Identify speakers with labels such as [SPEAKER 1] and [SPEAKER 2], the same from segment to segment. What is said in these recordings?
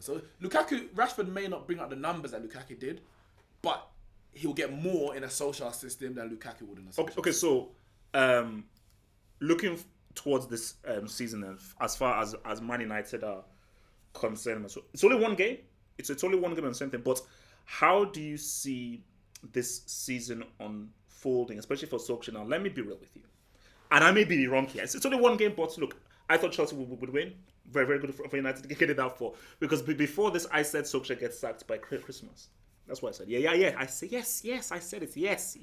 [SPEAKER 1] So Rashford may not bring out the numbers that Lukaku did, but he'll get more in a social system than Lukaku would in a social
[SPEAKER 2] Okay,
[SPEAKER 1] system.
[SPEAKER 2] so looking towards this season, as far as Man United are concerned, so it's only one game. It's only one game and something. But how do you see this season unfolding, especially for Solskjaer? Now, let me be real with you, and I may be wrong here. It's only one game, but look, I thought Chelsea would win. Very, very good for United to get it out for. Because before this, I said Solskjaer gets sacked by Christmas. That's what I said. Yeah. I said yes. I said it. Yes.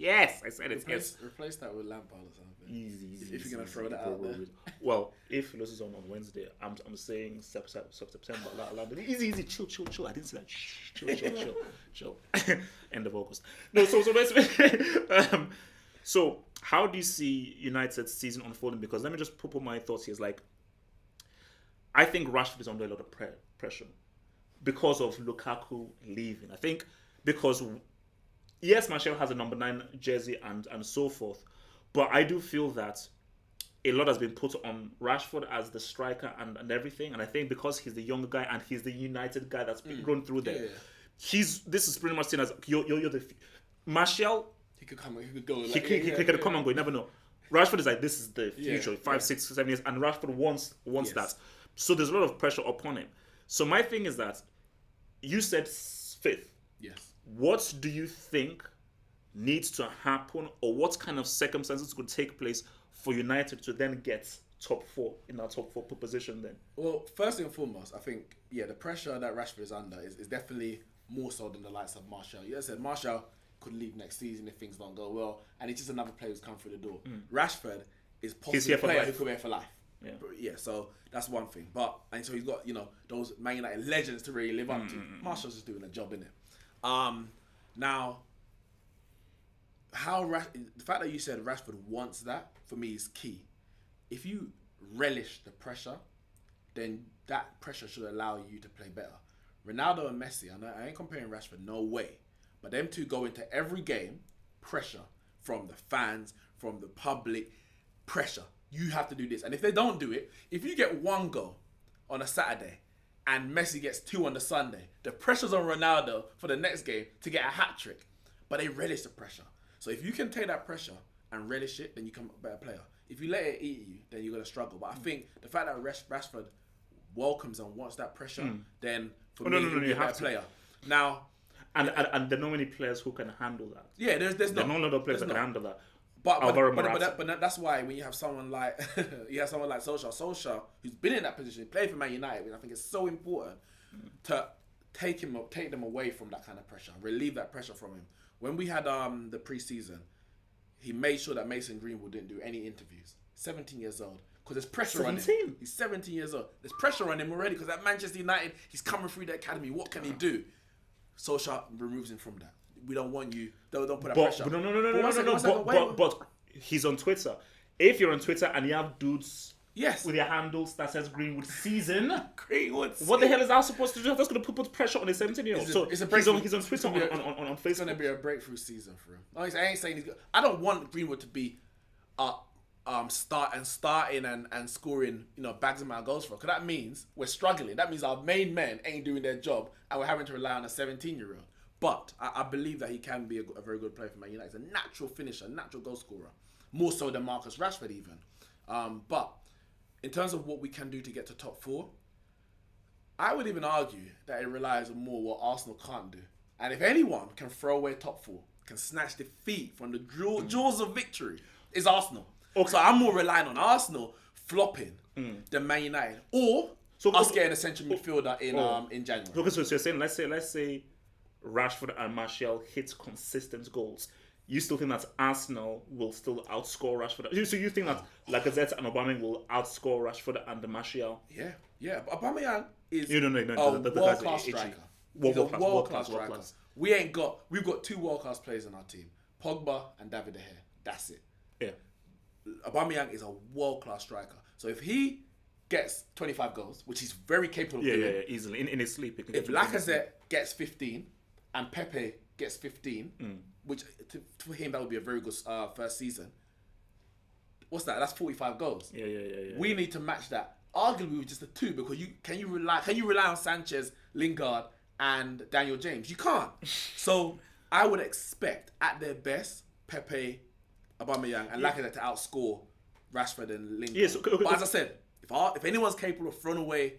[SPEAKER 2] I said it.
[SPEAKER 1] Replace that with Lampard or something.
[SPEAKER 2] Easy.
[SPEAKER 1] If you're gonna throw that out there.
[SPEAKER 2] Well, if he loses on Wednesday, I'm saying September. Easy. Chill. I didn't say that. Chill. End of August. No. So so how do you see United's season unfolding? Because let me just put my thoughts here. It's like, I think Rashford is under a lot of pressure because of Lukaku leaving. I think because, yes, Martial has a number 9 jersey and so forth, but I do feel that a lot has been put on Rashford as the striker and everything. And I think because he's the younger guy and he's the United guy that's been grown through there, this is pretty much seen as you're the Martial.
[SPEAKER 1] He could come. He could go.
[SPEAKER 2] He could come and go. You never know. Rashford is like, this is the future, 5, 6, 7 years, and Rashford wants that. So there's a lot of pressure upon him. So my thing is that you said 5th.
[SPEAKER 1] Yes.
[SPEAKER 2] What do you think needs to happen, or what kind of circumstances could take place for United to then get top 4 in our top 4 position then?
[SPEAKER 1] Well, first and foremost, I think, the pressure that Rashford is under is definitely more so than the likes of Martial. You said Martial could leave next season if things don't go well, and he's just another player who's come through the door. Rashford is possibly a player who could be here for life. So that's one thing. And so he's got, those Man United legends to really live up to. Martial's just doing a job, innit? Now, the fact that you said Rashford wants that, for me, is key. If you relish the pressure, then that pressure should allow you to play better. Ronaldo and Messi, I ain't comparing Rashford, no way. But them two go into every game, pressure from the fans, from the public, pressure. You have to do this. And if they don't do it, if you get one goal on a Saturday and Messi gets 2 on the Sunday, the pressure's on Ronaldo for the next game to get a hat-trick. But they relish the pressure. So if you can take that pressure and relish it, then you become a better player. If you let it eat you, then you're going to struggle. But I think the fact that Rashford welcomes and wants that pressure, then for me, he'll be a better player. Now...
[SPEAKER 2] And there are not many players who can handle that.
[SPEAKER 1] Yeah, there's not.
[SPEAKER 2] There are not a lot of players that can handle that.
[SPEAKER 1] But that's why when you have someone like Solskjaer, who's been in that position, playing for Man United, I think it's so important to take them away from that kind of pressure, relieve that pressure from him. When we had the pre-season, he made sure that Mason Greenwood didn't do any interviews. 17 years old. Because there's pressure on him. He's 17 years old. There's pressure on him already because at Manchester United, he's coming through the academy. What can he do? Solskjaer removes him from that. We don't want you. Don't put that pressure.
[SPEAKER 2] No. But he's on Twitter. If you're on Twitter and you have dudes with your handles that says Greenwood season, what the hell is that supposed to do? That's going to put pressure on a 17-year-old. So he's on Twitter on Facebook.
[SPEAKER 1] It's going to be a breakthrough season for him. I ain't saying he's good. I don't want Greenwood to be starting and scoring bags amount of goals for us. Because that means we're struggling. That means our main men ain't doing their job and we're having to rely on a 17-year-old. But I believe that he can be a very good player for Man United. He's a natural finisher, natural goal scorer. More so than Marcus Rashford even. But in terms of what we can do to get to top 4, I would even argue that it relies on more what Arsenal can't do. And if anyone can throw away top 4, can snatch defeat from the jaws of victory, is Arsenal. Okay. So I'm more relying on Arsenal flopping than Man United. Or us getting a central midfielder in January.
[SPEAKER 2] Okay, so you're saying, let's say Rashford and Martial hit consistent goals. You still think that Arsenal will still outscore Rashford? So you think that Lacazette and Aubameyang will outscore Rashford and Martial?
[SPEAKER 1] Yeah. But Aubameyang is
[SPEAKER 2] a
[SPEAKER 1] world-class striker. He's a world-class striker. We've got 2 world-class players on our team. Pogba and David De Gea. That's it.
[SPEAKER 2] Yeah.
[SPEAKER 1] Aubameyang is a world-class striker. So if he gets 25 goals, which he's very capable of doing.
[SPEAKER 2] Yeah, easily. In his sleep.
[SPEAKER 1] If Lacazette gets 15 and Pepe gets 15, which for him that would be a very good first season. What's that? That's 45 goals.
[SPEAKER 2] Yeah.
[SPEAKER 1] We need to match that arguably with just the two, because can you rely on Sanchez, Lingard, and Daniel James? You can't. So I would expect at their best Pepe, Aubameyang, and Lacazette to outscore Rashford and Lingard.
[SPEAKER 2] Yes,
[SPEAKER 1] but as I said, if anyone's capable of throwing away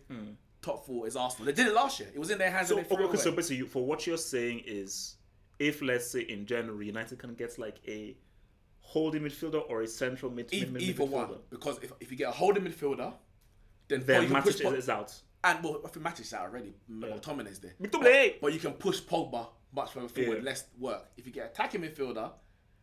[SPEAKER 1] top four, is Arsenal. They did it last year. It was in their hands.
[SPEAKER 2] So
[SPEAKER 1] and they threw it away.
[SPEAKER 2] so basically, for what you're saying is, if let's say in January United can get like a holding midfielder or a central midfielder,
[SPEAKER 1] either one, because if you get a holding midfielder, then
[SPEAKER 2] Matic is out.
[SPEAKER 1] And well, I think Matic is out already. McTominay is there. But you can push Pogba much further forward, less work. If you get attacking midfielder,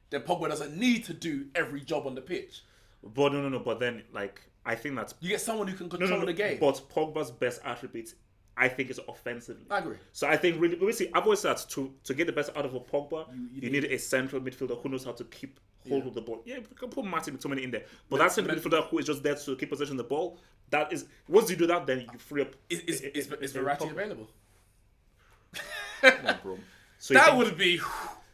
[SPEAKER 1] then Pogba doesn't need to do every job on the pitch.
[SPEAKER 2] But no. But then, like, I think that's
[SPEAKER 1] you get someone who can control the game.
[SPEAKER 2] But Pogba's best attribute, I think, is offensively.
[SPEAKER 1] I agree.
[SPEAKER 2] So I think really, obviously, I've always said to get the best out of a Pogba, you need a central midfielder who knows how to keep hold of the ball. Yeah, you can put Martin McTominay in there, but that central midfielder who is just there to keep possession of the ball. That is, once you do that, then you free up.
[SPEAKER 1] Is Verratti available?
[SPEAKER 2] No, bro. So
[SPEAKER 1] that would be.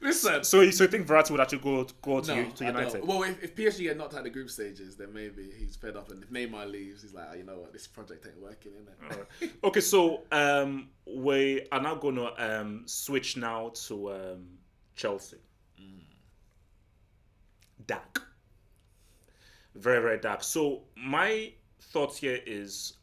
[SPEAKER 1] Listen.
[SPEAKER 2] So you think Verratti would actually go to United?
[SPEAKER 1] Well, if PSG get knocked out the group stages, then maybe he's fed up, and if Neymar leaves, he's like, oh, you know what, this project ain't working, innit?
[SPEAKER 2] Right. Okay, so we are now going to switch now to Chelsea. Dark. Very, very dark. So my thoughts here is